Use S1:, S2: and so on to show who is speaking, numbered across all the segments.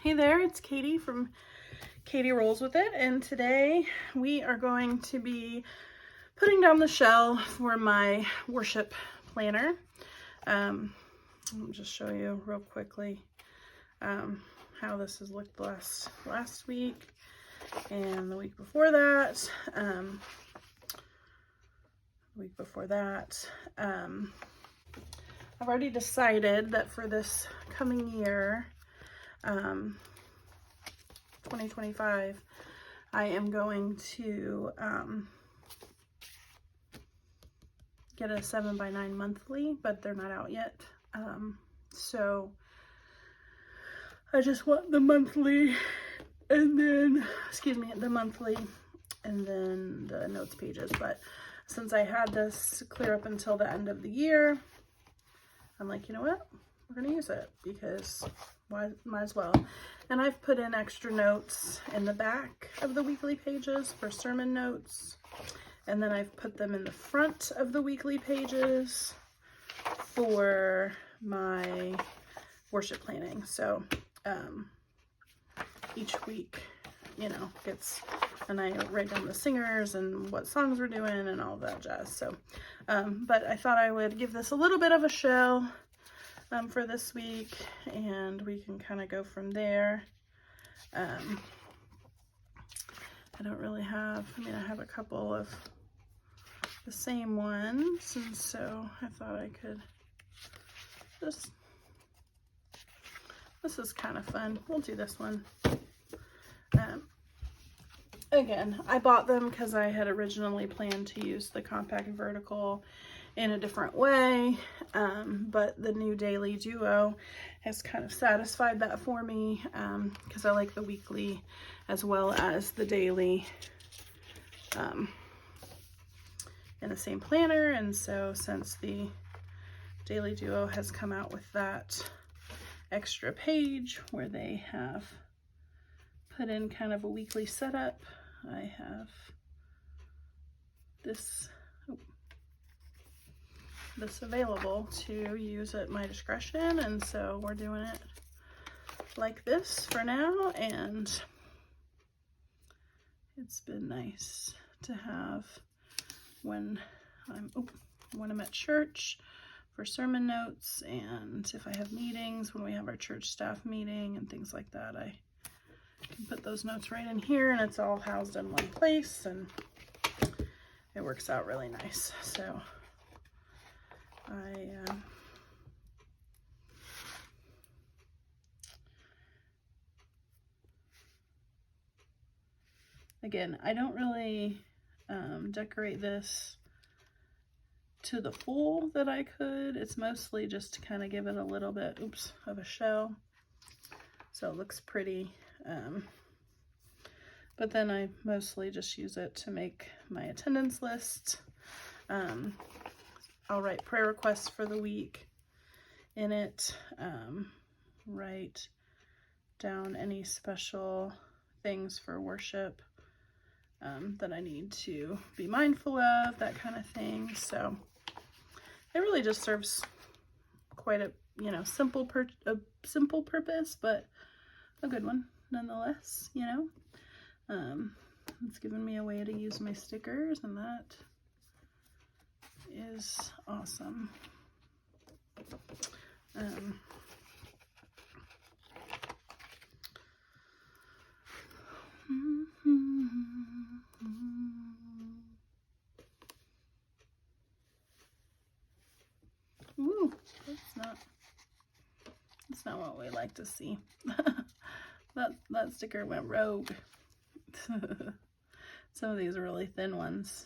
S1: Hey there, it's Katie from Katie Rolls With It, and today we are going to be putting down the shell for my worship planner. I'll just show you real quickly how this has looked last week and the week before that. I've already decided that for this coming year, 2025, I am going to get a 7x9 monthly, but they're not out yet. So I just want the monthly and then, the monthly and then the notes pages. But since I had this clear up until the end of the year, I'm like, you know what? We're going to use it because might as well. And I've put in extra notes in the back of the weekly pages for sermon notes. And then I've put them in the front of the weekly pages for my worship planning. So each week, and I write down the singers and what songs we're doing and all that jazz. So, but I thought I would give this a little bit of a shell for this week, and we can kind of go from there. I don't really have, I have a couple of the same ones, and so I thought I could just, this is kind of fun. We'll do this one. Again, I bought them because I had originally planned to use the compact vertical in a different way, but the new daily duo has kind of satisfied that for me, because I like the weekly as well as the daily in the same planner. And so since the daily duo has come out with that extra page where they have put in kind of a weekly setup, I have this available to use at my discretion, and so we're doing it like this for now. And it's been nice to have when I'm at church for sermon notes, and if I have meetings, when we have our church staff meeting and things like that, I can put those notes right in here, and it's all housed in one place, and it works out really nice. So again, I don't really decorate this to the full that I could. It's mostly just to kind of give it a little bit, of a shell, so it looks pretty. But then I mostly just use it to make my attendance list. I'll write prayer requests for the week in it, write down any special things for worship that I need to be mindful of, that kind of thing. So it really just serves quite a simple purpose, but a good one nonetheless. It's given me a way to use my stickers, and that is awesome. Ooh, that's not what we like to see. that sticker went rogue. Some of these really thin ones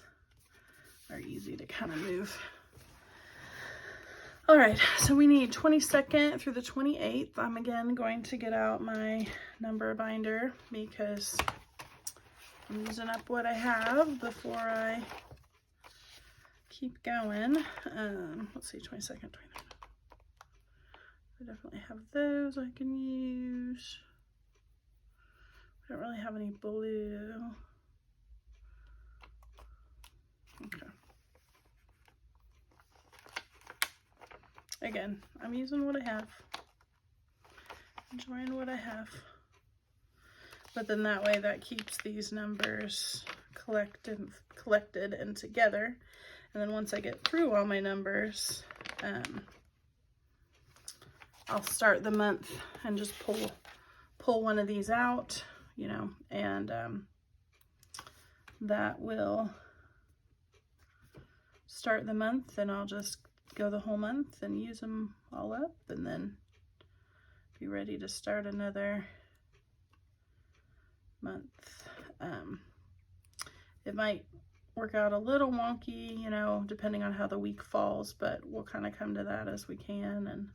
S1: are easy to kind of move. All right, so we need 22nd through the 28th. I'm again going to get out my number binder because I'm using up what I have before I keep going. Let's see, 22nd, 23rd. I definitely have those I can use. I don't really have any blue. Okay. Again, I'm using what I have. Enjoying what I have. But then that way that keeps these numbers collected and together. And then once I get through all my numbers, I'll start the month and just pull one of these out, you know, and that will start the month, and I'll just go the whole month and use them all up, and then be ready to start another month. It might work out a little wonky, you know, depending on how the week falls, but we'll kind of come to that as we can. And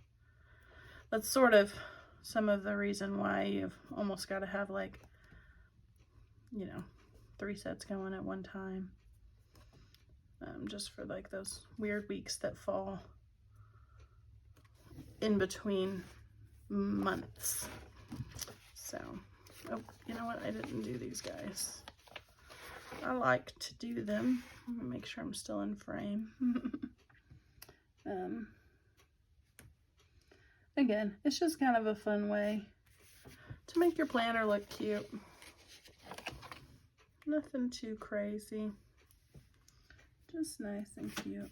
S1: that's sort of some of the reason why you've almost got to have, like, you know, 3 sets going at one time, just for like those weird weeks that fall in between months. So, oh, you know what? I didn't do these guys. I like to do them. I'm gonna make sure I'm still in frame. Again, it's just kind of a fun way to make your planner look cute. Nothing too crazy. Just nice and cute.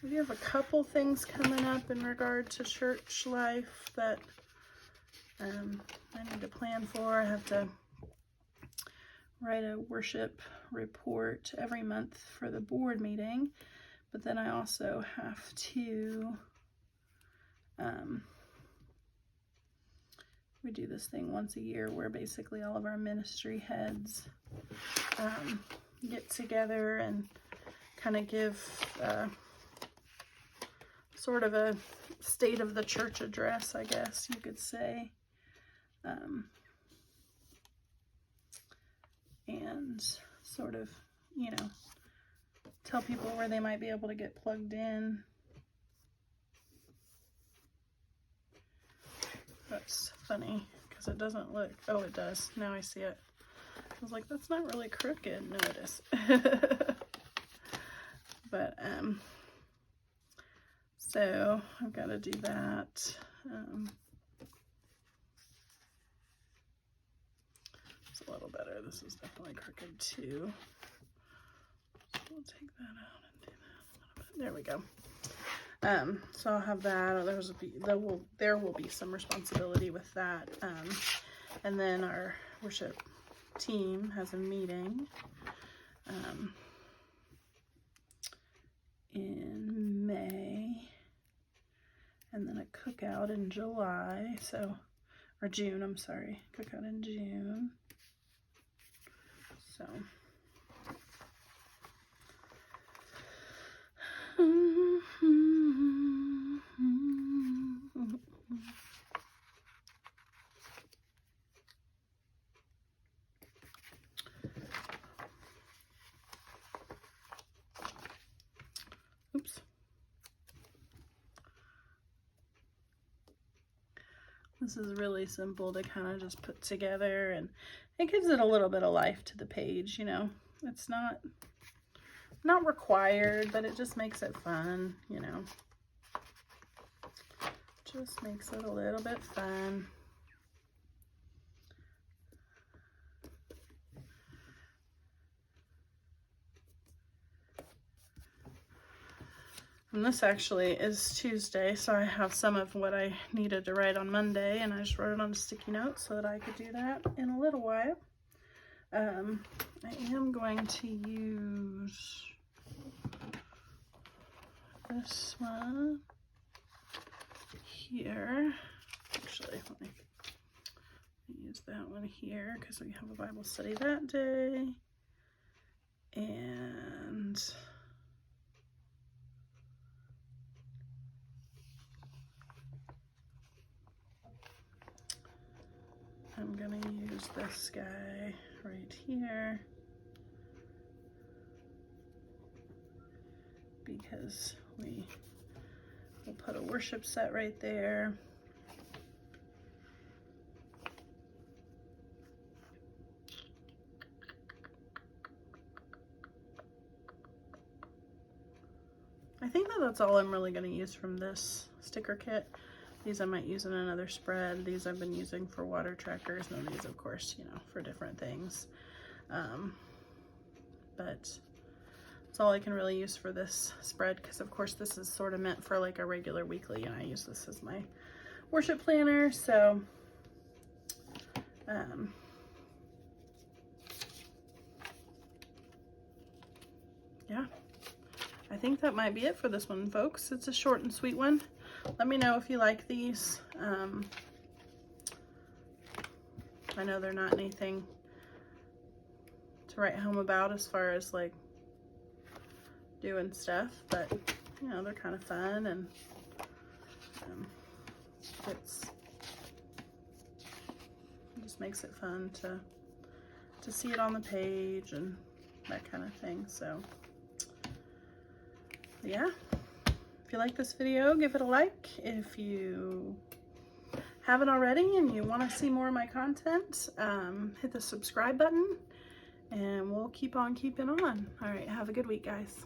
S1: We have a couple things coming up in regard to church life that I need to plan for. I have to write a worship report every month for the board meeting, but then I also have to we do this thing once a year where basically all of our ministry heads get together and kind of give sort of a state of the church address, I guess you could say. And sort of, you know, tell people where they might be able to get plugged in. That's funny because it doesn't look, oh, it does. Now I see it. I was like, that's not really crooked. No, it is. But, so I've got to do that. It's a little better. This is definitely crooked too. So we'll take that out and do that a little bit. There we go. So I'll have that. There will be some responsibility with that. And then our worship team has a meeting in May, and then a cookout in July, or June, I'm sorry, cookout in June. So oops. This is really simple to kind of just put together, and it gives it a little bit of life to the page, you know. It's not required, but it just makes it fun, you know. Just makes it a little bit fun. And this actually is Tuesday, so I have some of what I needed to write on Monday, and I just wrote it on a sticky note so that I could do that in a little while. I am going to use this one here. Actually, let me use that one here because we have a Bible study that day. And I'm gonna use this guy right here because we'll put a worship set right there. I think that that's all I'm really going to use from this sticker kit. These I might use in another spread. These I've been using for water trackers, and these, of course, you know, for different things. But that's all I can really use for this spread, because of course this is sort of meant for like a regular weekly, and I use this as my worship planner. So yeah, I think that might be it for this one, folks. It's a short and sweet one. Let me know if you like these. I know they're not anything to write home about as far as like doing stuff, but you know, they're kind of fun, and it just makes it fun to see it on the page and that kind of thing. So yeah, if you like this video, give it a like. If you haven't already and you want to see more of my content, hit the subscribe button, and we'll keep on keeping on. All right, have a good week, guys.